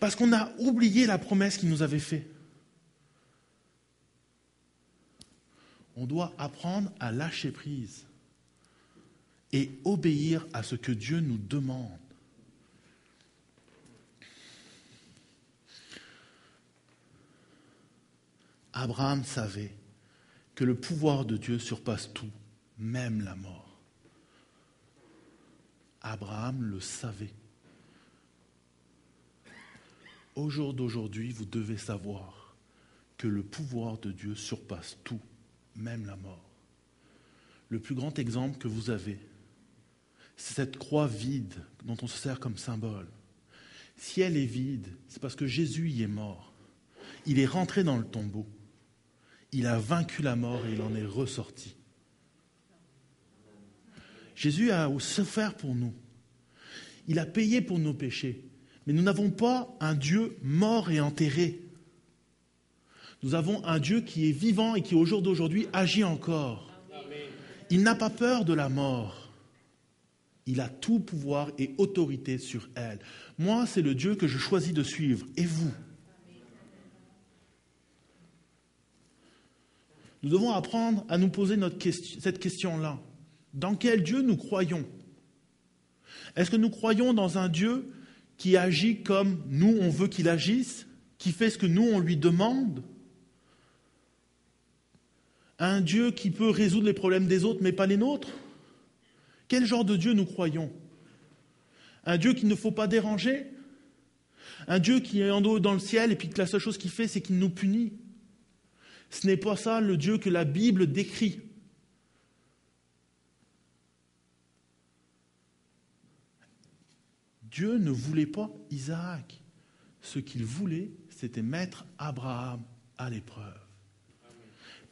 Parce qu'on a oublié la promesse qu'il nous avait faite. On doit apprendre à lâcher prise et obéir à ce que Dieu nous demande. Abraham savait que le pouvoir de Dieu surpasse tout, même la mort. Abraham le savait. Au jour d'aujourd'hui, vous devez savoir que le pouvoir de Dieu surpasse tout, même la mort. Le plus grand exemple que vous avez, c'est cette croix vide dont on se sert comme symbole. Si elle est vide, c'est parce que Jésus y est mort. Il est rentré dans le tombeau. Il a vaincu la mort et il en est ressorti. Jésus a souffert pour nous. Il a payé pour nos péchés. Mais nous n'avons pas un Dieu mort et enterré. Nous avons un Dieu qui est vivant et qui, au jour d'aujourd'hui, agit encore. Il n'a pas peur de la mort. Il a tout pouvoir et autorité sur elle. Moi, c'est le Dieu que je choisis de suivre. Et vous? Nous devons apprendre à nous poser cette question-là. Dans quel Dieu nous croyons? Est-ce que nous croyons dans un Dieu qui agit comme nous, on veut qu'il agisse, qui fait ce que nous, on lui demande? Un Dieu qui peut résoudre les problèmes des autres, mais pas les nôtres? Quel genre de Dieu nous croyons? Un Dieu qu'il ne faut pas déranger? Un Dieu qui est en haut dans le ciel et puis que la seule chose qu'il fait, c'est qu'il nous punit? Ce n'est pas ça le Dieu que la Bible décrit. Dieu ne voulait pas Isaac. Ce qu'il voulait, c'était mettre Abraham à l'épreuve.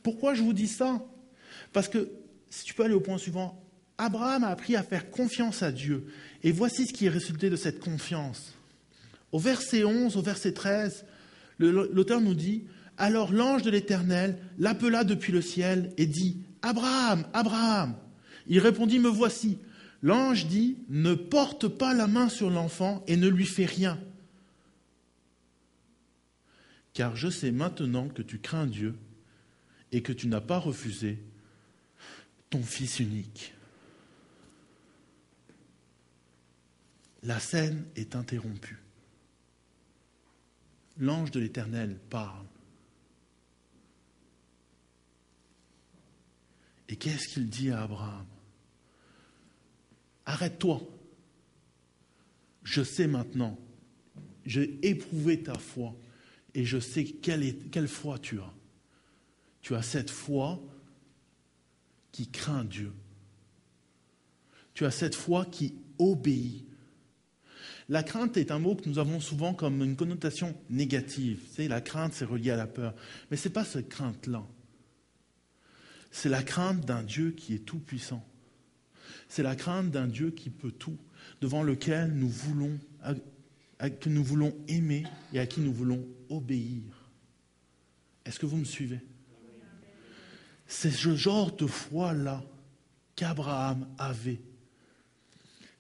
Pourquoi je vous dis ça? Parce que, si tu peux aller au point suivant, Abraham a appris à faire confiance à Dieu. Et voici ce qui est résulté de cette confiance. Au verset 11, au verset 13, l'auteur nous dit « Alors l'ange de l'Éternel l'appela depuis le ciel et dit « Abraham, Abraham !» Il répondit « Me voici !» L'ange dit « Ne porte pas la main sur l'enfant et ne lui fais rien. Car je sais maintenant que tu crains Dieu et que tu n'as pas refusé ton fils unique. » La scène est interrompue. L'ange de l'Éternel parle. Et qu'est-ce qu'il dit à Abraham? Arrête-toi. Je sais maintenant. J'ai éprouvé ta foi et je sais quelle foi tu as. Tu as cette foi qui craint Dieu. Tu as cette foi qui obéit. La crainte est un mot que nous avons souvent comme une connotation négative. Tu sais, la crainte, c'est relié à la peur. Mais ce n'est pas cette crainte-là. C'est la crainte d'un Dieu qui est tout-puissant. C'est la crainte d'un Dieu qui peut tout, devant lequel que nous voulons aimer et à qui nous voulons obéir. Est-ce que vous me suivez? C'est ce genre de foi-là qu'Abraham avait.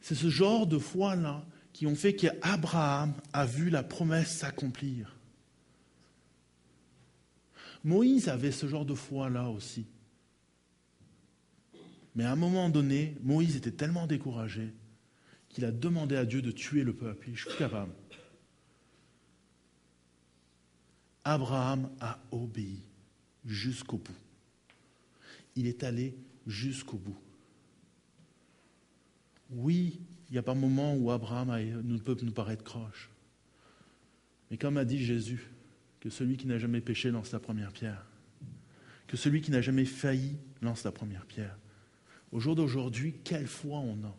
C'est ce genre de foi-là qui ont fait qu'Abraham a vu la promesse s'accomplir. Moïse avait ce genre de foi-là aussi. Mais à un moment donné, Moïse était tellement découragé qu'il a demandé à Dieu de tuer le peuple. Je suis capable. Abraham a obéi jusqu'au bout. Il est allé jusqu'au bout. Oui, il n'y a pas un moment où Abraham peut nous paraître croche. Mais comme a dit Jésus, que celui qui n'a jamais péché lance la première pierre. Que celui qui n'a jamais failli lance la première pierre. Au jour d'aujourd'hui, quelle foi on a?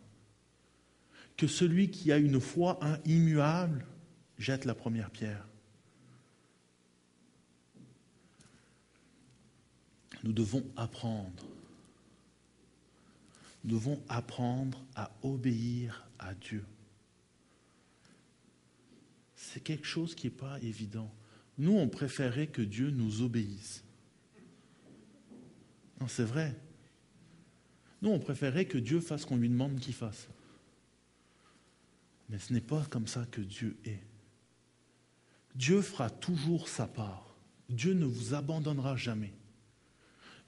Que celui qui a une foi immuable jette la première pierre. Nous devons apprendre. Nous devons apprendre à obéir à Dieu. C'est quelque chose qui n'est pas évident. Nous, on préférait que Dieu nous obéisse. Non, c'est vrai. Nous, on préférait que Dieu fasse ce qu'on lui demande qu'il fasse. Mais ce n'est pas comme ça que Dieu est. Dieu fera toujours sa part. Dieu ne vous abandonnera jamais.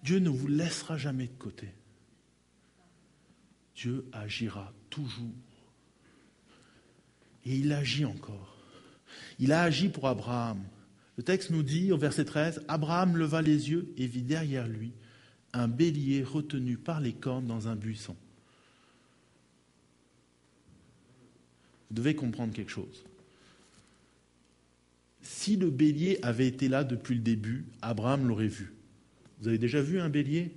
Dieu ne vous laissera jamais de côté. Dieu agira toujours. Et il agit encore. Il a agi pour Abraham. Le texte nous dit, au verset 13, « Abraham leva les yeux et vit derrière lui un bélier retenu par les cornes dans un buisson. » Vous devez comprendre quelque chose. Si le bélier avait été là depuis le début, Abraham l'aurait vu. Vous avez déjà vu un bélier?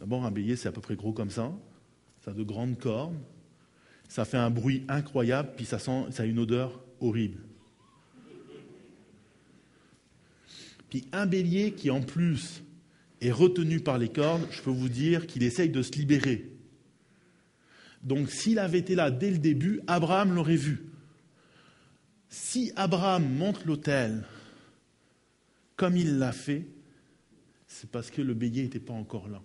D'abord, un bélier, c'est à peu près gros comme ça. Ça a de grandes cornes, ça fait un bruit incroyable, puis ça a une odeur horrible. Puis un bélier qui en plus est retenu par les cornes, je peux vous dire qu'il essaye de se libérer. Donc s'il avait été là dès le début, Abraham l'aurait vu. Si Abraham monte l'autel comme il l'a fait, c'est parce que le bélier n'était pas encore là.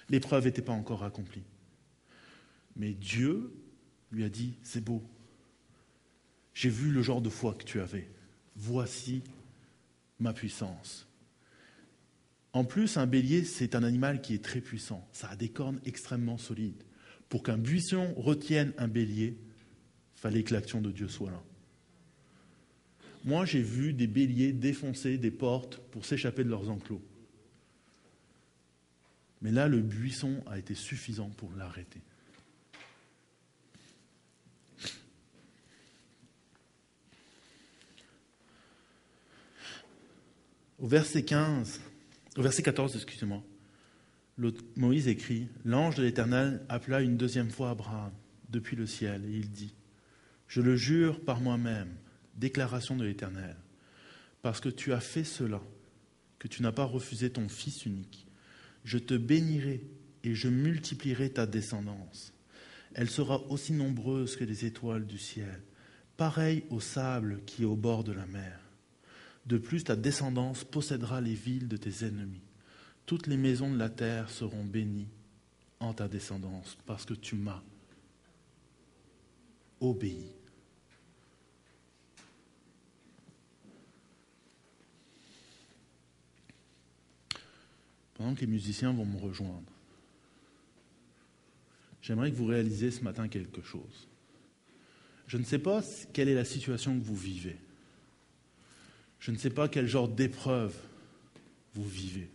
L'épreuve n'était pas encore accomplie. Mais Dieu lui a dit, c'est beau. J'ai vu le genre de foi que tu avais. Voici ma puissance. En plus, un bélier, c'est un animal qui est très puissant. Ça a des cornes extrêmement solides. Pour qu'un buisson retienne un bélier, il fallait que l'action de Dieu soit là. Moi, j'ai vu des béliers défoncer des portes pour s'échapper de leurs enclos. Mais là, le buisson a été suffisant pour l'arrêter. Au verset 14, excusez-moi, Moïse écrit « L'ange de l'Éternel appela une deuxième fois Abraham depuis le ciel, et il dit « Je le jure par moi-même, déclaration de l'Éternel, parce que tu as fait cela, que tu n'as pas refusé ton fils unique, je te bénirai et je multiplierai ta descendance. Elle sera aussi nombreuse que les étoiles du ciel, pareille au sable qui est au bord de la mer. De plus, ta descendance possédera les villes de tes ennemis. Toutes les maisons de la terre seront bénies en ta descendance, parce que tu m'as obéi. » Pendant que les musiciens vont me rejoindre, j'aimerais que vous réalisiez ce matin quelque chose. Je ne sais pas quelle est la situation que vous vivez. Je ne sais pas quel genre d'épreuve vous vivez.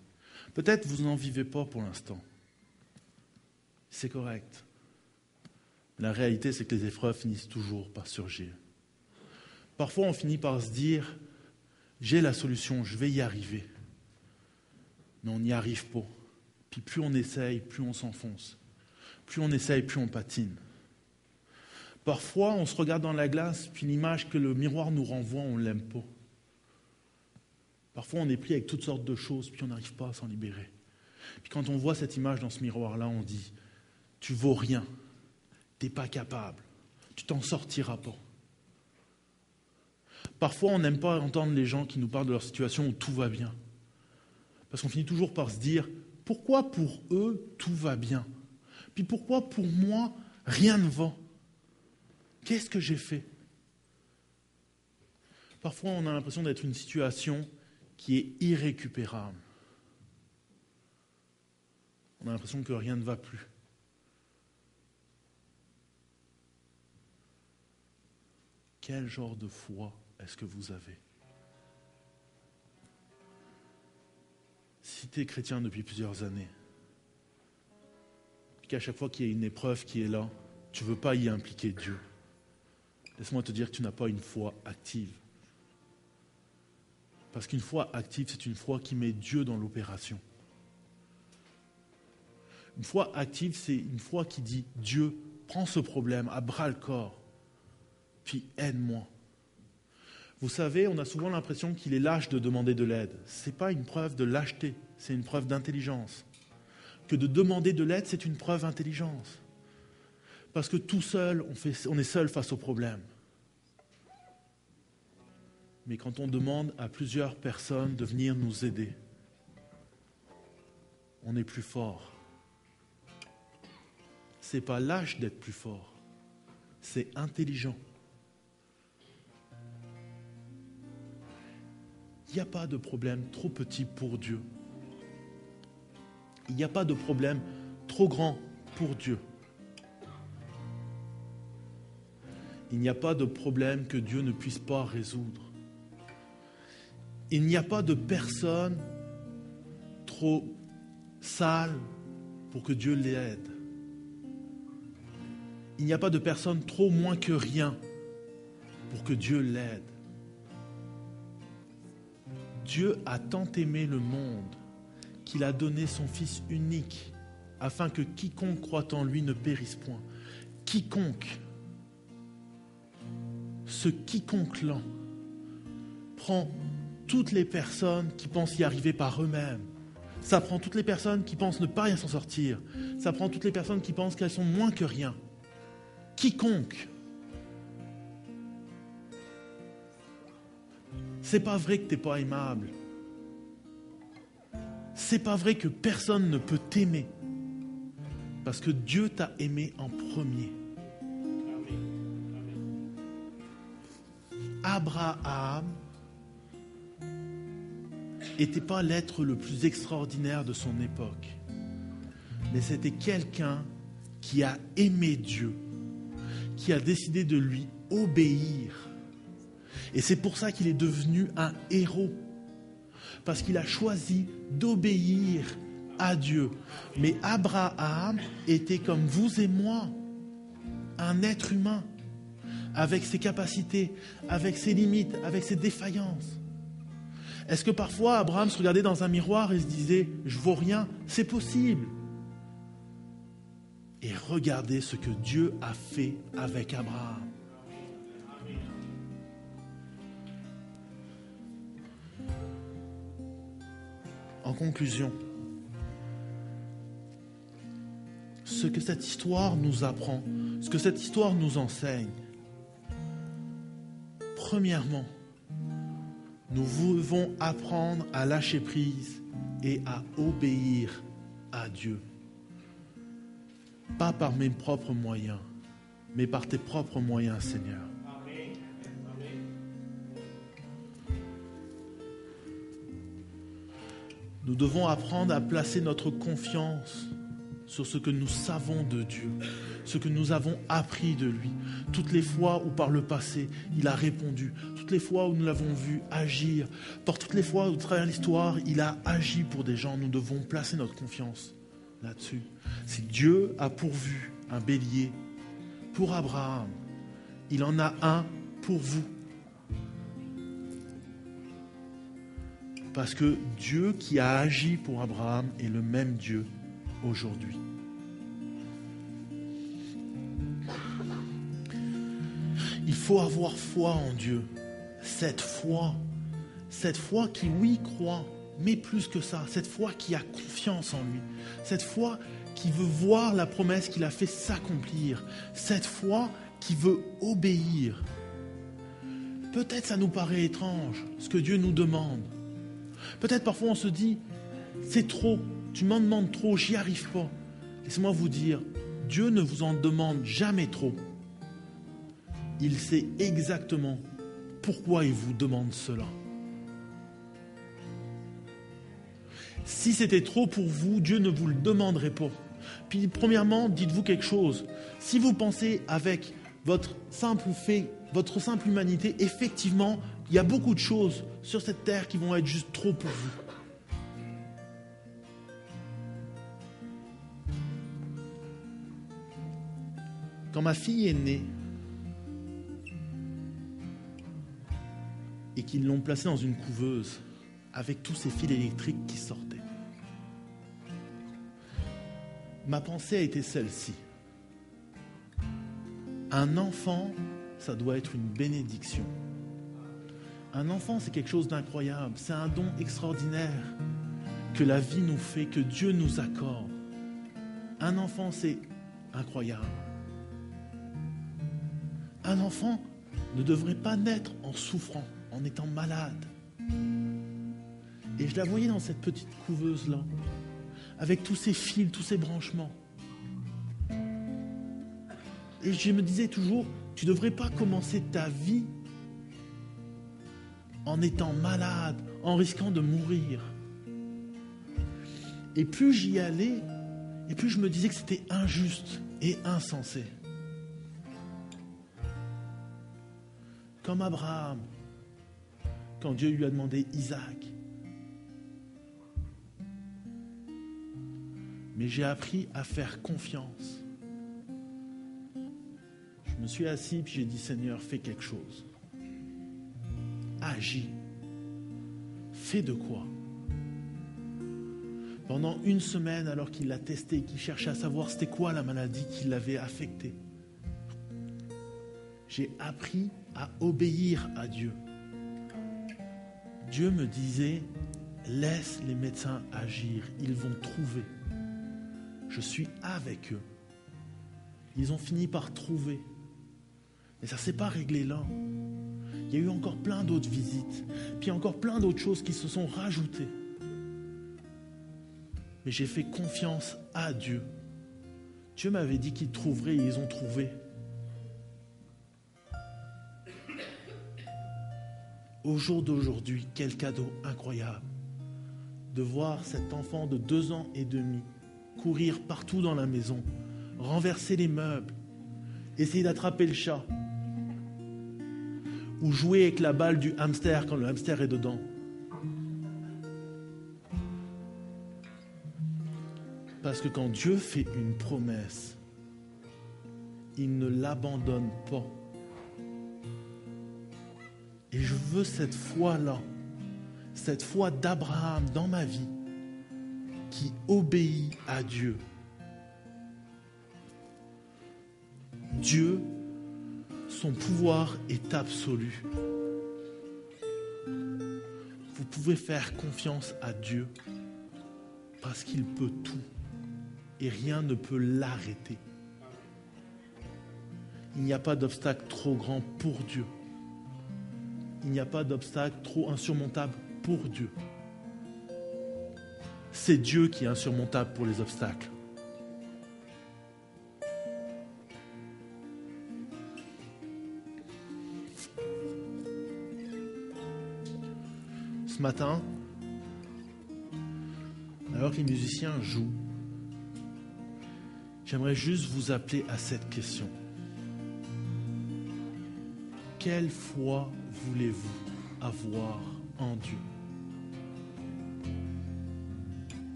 Peut-être vous n'en vivez pas pour l'instant. C'est correct. La réalité, c'est que les épreuves finissent toujours par surgir. Parfois, on finit par se dire « j'ai la solution, je vais y arriver ». Mais on n'y arrive pas. Puis plus on essaye, plus on s'enfonce. Plus on essaye, plus on patine. Parfois, on se regarde dans la glace, puis l'image que le miroir nous renvoie, on ne l'aime pas. Parfois, on est pris avec toutes sortes de choses, puis on n'arrive pas à s'en libérer. Puis quand on voit cette image dans ce miroir-là, on dit « Tu vaux rien, tu n'es pas capable, tu t'en sortiras pas ». Parfois, on n'aime pas entendre les gens qui nous parlent de leur situation où tout va bien. Parce qu'on finit toujours par se dire « Pourquoi pour eux, tout va bien ? Puis pourquoi pour moi, rien ne va ? Qu'est-ce que j'ai fait ?» Parfois, on a l'impression d'être une situation qui est irrécupérable. On a l'impression que rien ne va plus. Quel genre de foi est-ce que vous avez ? Si tu es chrétien depuis plusieurs années, puis qu'à chaque fois qu'il y a une épreuve qui est là, tu ne veux pas y impliquer Dieu, laisse-moi te dire que tu n'as pas une foi active. Parce qu'une foi active, c'est une foi qui met Dieu dans l'opération. Une foi active, c'est une foi qui dit « Dieu, prends ce problème à bras-le-corps, puis aide-moi ». Vous savez, on a souvent l'impression qu'il est lâche de demander de l'aide. Ce n'est pas une preuve de lâcheté, c'est une preuve d'intelligence. Que de demander de l'aide, c'est une preuve d'intelligence. Parce que tout seul, on est seul face au problème. Mais quand on demande à plusieurs personnes de venir nous aider, on est plus fort. Ce n'est pas lâche d'être plus fort, c'est intelligent. Il n'y a pas de problème trop petit pour Dieu. Il n'y a pas de problème trop grand pour Dieu. Il n'y a pas de problème que Dieu ne puisse pas résoudre. Il n'y a pas de personne trop sale pour que Dieu l'aide. Il n'y a pas de personne trop moins que rien pour que Dieu l'aide. Dieu a tant aimé le monde qu'il a donné son Fils unique afin que quiconque croit en lui ne périsse point. Quiconque, ce quiconque-là prend toutes les personnes qui pensent y arriver par eux-mêmes. Ça prend toutes les personnes qui pensent ne pas rien s'en sortir. Ça prend toutes les personnes qui pensent qu'elles sont moins que rien. Quiconque. C'est pas vrai que t'es pas aimable. C'est pas vrai que personne ne peut t'aimer. Parce que Dieu t'a aimé en premier. Abraham n'était pas l'être le plus extraordinaire de son époque, mais c'était quelqu'un qui a aimé Dieu, qui a décidé de lui obéir. Et c'est pour ça qu'il est devenu un héros, parce qu'il a choisi d'obéir à Dieu. Mais Abraham était comme vous et moi, un être humain, avec ses capacités, avec ses limites, avec ses défaillances. Est-ce que parfois Abraham se regardait dans un miroir et se disait « je vaux rien », c'est possible. Et regardez ce que Dieu a fait avec Abraham. En conclusion, ce que cette histoire nous apprend, ce que cette histoire nous enseigne, premièrement, nous devons apprendre à lâcher prise et à obéir à Dieu. Pas par mes propres moyens, mais par tes propres moyens, Seigneur. Nous devons apprendre à placer notre confiance sur ce que nous savons de Dieu, ce que nous avons appris de lui. Toutes les fois où par le passé, il a répondu, toutes les fois où nous l'avons vu agir, par toutes les fois où, à travers l'histoire, il a agi pour des gens, nous devons placer notre confiance là-dessus. Si Dieu a pourvu un bélier pour Abraham, il en a un pour vous. Parce que Dieu qui a agi pour Abraham est le même Dieu aujourd'hui. Il faut avoir foi en Dieu. Cette foi qui, oui, croit, mais plus que ça, cette foi qui a confiance en lui, cette foi qui veut voir la promesse qu'il a fait s'accomplir, cette foi qui veut obéir. Peut-être ça nous paraît étrange, ce que Dieu nous demande. Peut-être parfois on se dit, c'est trop, tu m'en demandes trop, j'y arrive pas. Laissez-moi vous dire, Dieu ne vous en demande jamais trop. Il sait exactement pourquoi il vous demande cela. Si c'était trop pour vous, Dieu ne vous le demanderait pas. Puis premièrement, dites-vous quelque chose. Si vous pensez avec votre simple fait, votre simple humanité, effectivement, il y a beaucoup de choses sur cette terre qui vont être juste trop pour vous. Quand ma fille est née et qu'ils l'ont placée dans une couveuse avec tous ces fils électriques qui sortaient, ma pensée a été celle-ci. Un enfant, ça doit être une bénédiction. Un enfant, c'est quelque chose d'incroyable. C'est un don extraordinaire que la vie nous fait, que Dieu nous accorde. Un enfant, c'est incroyable. Un enfant ne devrait pas naître en souffrant, en étant malade. Et je la voyais dans cette petite couveuse-là, avec tous ces fils, tous ces branchements. Et je me disais toujours, tu ne devrais pas commencer ta vie en étant malade, en risquant de mourir. Et plus j'y allais, et plus je me disais que c'était injuste et insensé. Comme Abraham, quand Dieu lui a demandé Isaac. Mais j'ai appris à faire confiance. Je me suis assis puis j'ai dit, Seigneur, fais quelque chose. Agis. Fais de quoi? Pendant une semaine, alors qu'il l'a testé, qu'il cherchait à savoir c'était quoi la maladie qui l'avait affecté, j'ai appris à obéir à Dieu. Dieu me disait, laisse les médecins agir, ils vont trouver. Je suis avec eux. Ils ont fini par trouver. Mais ça ne s'est pas réglé là. Il y a eu encore plein d'autres visites, puis encore plein d'autres choses qui se sont rajoutées. Mais j'ai fait confiance à Dieu. Dieu m'avait dit qu'ils trouveraient et ils ont trouvé. Au jour d'aujourd'hui, quel cadeau incroyable de voir cet enfant de 2 ans et demi courir partout dans la maison, renverser les meubles, essayer d'attraper le chat ou jouer avec la balle du hamster quand le hamster est dedans. Parce que quand Dieu fait une promesse, il ne l'abandonne pas. Et je veux cette foi-là, cette foi d'Abraham dans ma vie, qui obéit à Dieu. Dieu, son pouvoir est absolu. Vous pouvez faire confiance à Dieu parce qu'il peut tout et rien ne peut l'arrêter. Il n'y a pas d'obstacle trop grand pour Dieu. Il n'y a pas d'obstacle trop insurmontable pour Dieu. C'est Dieu qui est insurmontable pour les obstacles. Ce matin, alors que les musiciens jouent, j'aimerais juste vous appeler à cette question. Quelle foi voulez-vous avoir en Dieu?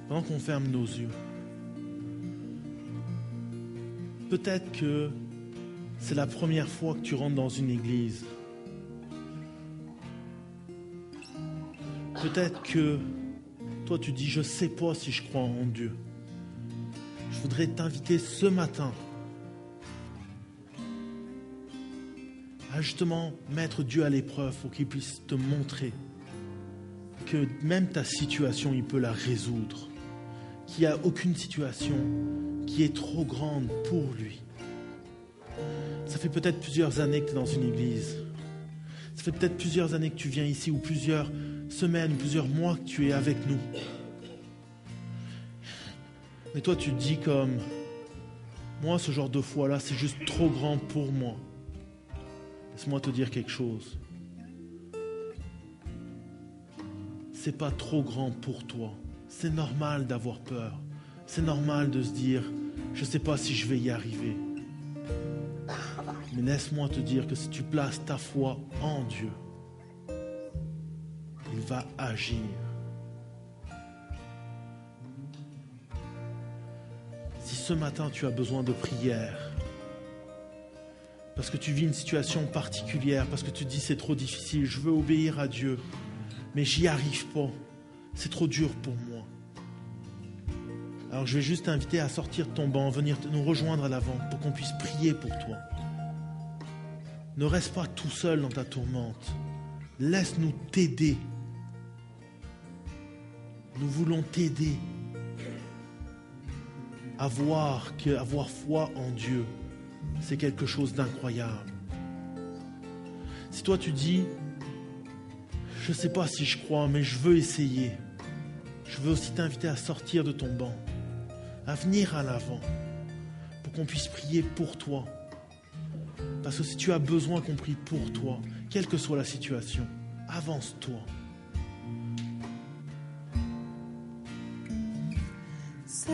Pendant qu'on ferme nos yeux, peut-être que c'est la première fois que tu rentres dans une église. Peut-être que toi tu dis, je ne sais pas si je crois en Dieu. Je voudrais t'inviter ce matin à justement mettre Dieu à l'épreuve pour qu'il puisse te montrer que même ta situation, il peut la résoudre. Qu'il n'y a aucune situation qui est trop grande pour lui. Ça fait peut-être plusieurs années que tu es dans une église. Ça fait peut-être plusieurs années que tu viens ici, ou plusieurs semaines, plusieurs mois que tu es avec nous. Mais toi, tu te dis comme, moi, ce genre de foi-là, c'est juste trop grand pour moi. Laisse-moi te dire quelque chose. C'est pas trop grand pour toi. C'est normal d'avoir peur. C'est normal de se dire, je ne sais pas si je vais y arriver. Mais laisse-moi te dire que si tu places ta foi en Dieu, il va agir. Si ce matin tu as besoin de prière, parce que tu vis une situation particulière, parce que tu te dis c'est trop difficile, je veux obéir à Dieu, mais j'y arrive pas, c'est trop dur pour moi. Alors je vais juste t'inviter à sortir de ton banc, venir nous rejoindre à l'avant pour qu'on puisse prier pour toi. Ne reste pas tout seul dans ta tourmente. Laisse-nous t'aider. Nous voulons t'aider à voir qu'avoir foi en Dieu, c'est quelque chose d'incroyable. Si toi tu dis, je ne sais pas si je crois, mais je veux essayer. Je veux aussi t'inviter à sortir de ton banc, à venir à l'avant, pour qu'on puisse prier pour toi. Parce que si tu as besoin qu'on prie pour toi, quelle que soit la situation, avance-toi. C'est